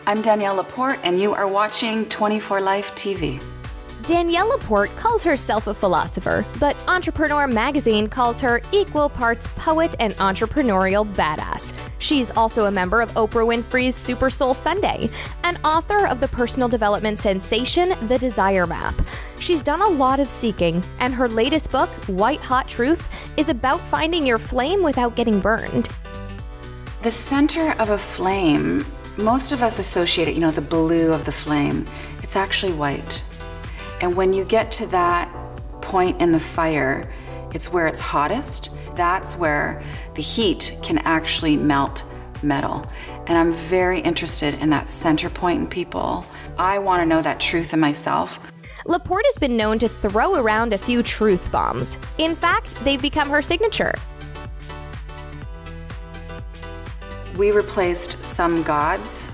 I'm Danielle LaPorte, and you are watching 24 Life TV. Danielle LaPorte calls herself a philosopher, but Entrepreneur magazine calls her equal parts poet and entrepreneurial badass. She's also a member of Oprah Winfrey's Super Soul Sunday, and author of the personal development sensation, The Desire Map. She's done a lot of seeking, and her latest book, White Hot Truth, is about finding your flame without getting burned. The center of a flame, most of us associate it, the blue of the flame. It's actually white. And when you get to that point in the fire, it's where it's hottest. That's where the heat can actually melt metal. And I'm very interested in that center point in people. I want to know that truth in myself. LaPorte has been known to throw around a few truth bombs. In fact, they've become her signature. We replaced some gods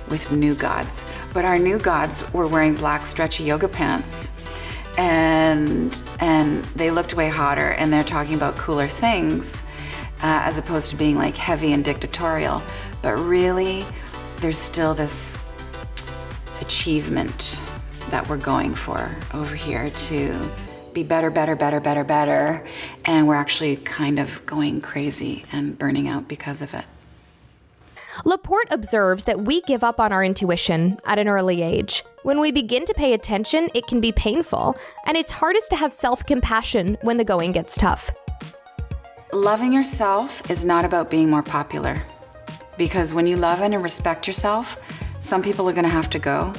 with new gods, but our new gods were wearing black stretchy yoga pants, and they looked way hotter, and they're talking about cooler things as opposed to being like heavy and dictatorial. But really, there's still this achievement that we're going for over here to be better, and we're actually kind of going crazy and burning out because of it. LaPorte observes that we give up on our intuition at an early age. When we begin to pay attention, it can be painful, and it's hardest to have self-compassion when the going gets tough. Loving yourself is not about being more popular, because when you love and respect yourself, some people are going to have to go.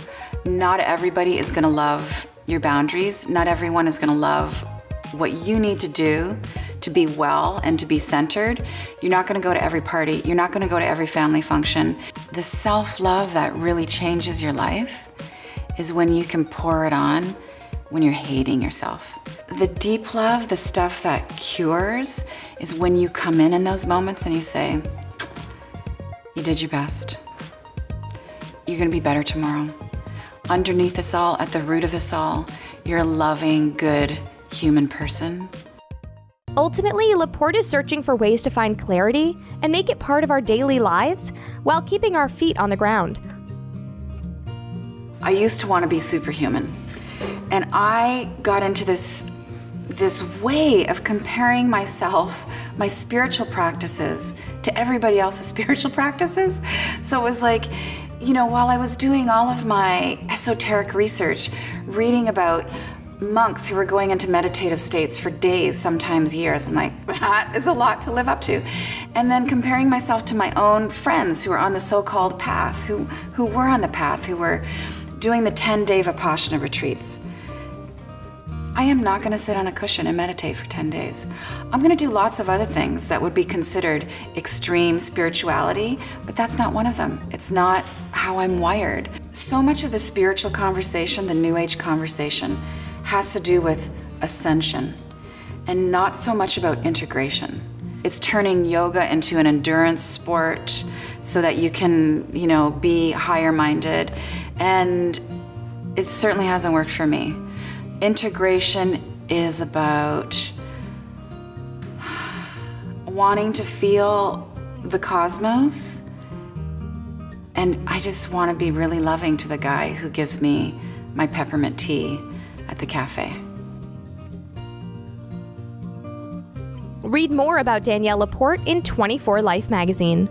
Not everybody is going to love your boundaries. Not everyone is going to love what you need to do to be well and to be centered. You're not going to go to every party. You're not going to go to every family function. The self-love that really changes your life is when you can pour it on when you're hating yourself. The deep love, the stuff that cures, is when you come in those moments and you say, you did your best. You're going to be better tomorrow. Underneath this all, at the root of this all, you're a loving, good human person. Ultimately, LaPorte is searching for ways to find clarity and make it part of our daily lives while keeping our feet on the ground. I used to want to be superhuman, and I got into this way of comparing myself, my spiritual practices, to everybody else's spiritual practices. So it was like, while I was doing all of my esoteric research, reading about monks who were going into meditative states for days, sometimes years. I'm like, that is a lot to live up to. And then comparing myself to my own friends who are on the so-called path, who were on the path, who were doing the 10-day Vipassana retreats. I am not going to sit on a cushion and meditate for 10 days. I'm going to do lots of other things that would be considered extreme spirituality, but that's not one of them. It's not how I'm wired. So much of the spiritual conversation, the New Age conversation, has to do with ascension and not so much about integration. It's turning yoga into an endurance sport so that you can, be higher minded. And it certainly hasn't worked for me. Integration is about wanting to feel the cosmos. And I just want to be really loving to the guy who gives me my peppermint tea at the cafe. Read more about Danielle LaPorte in 24 Life magazine.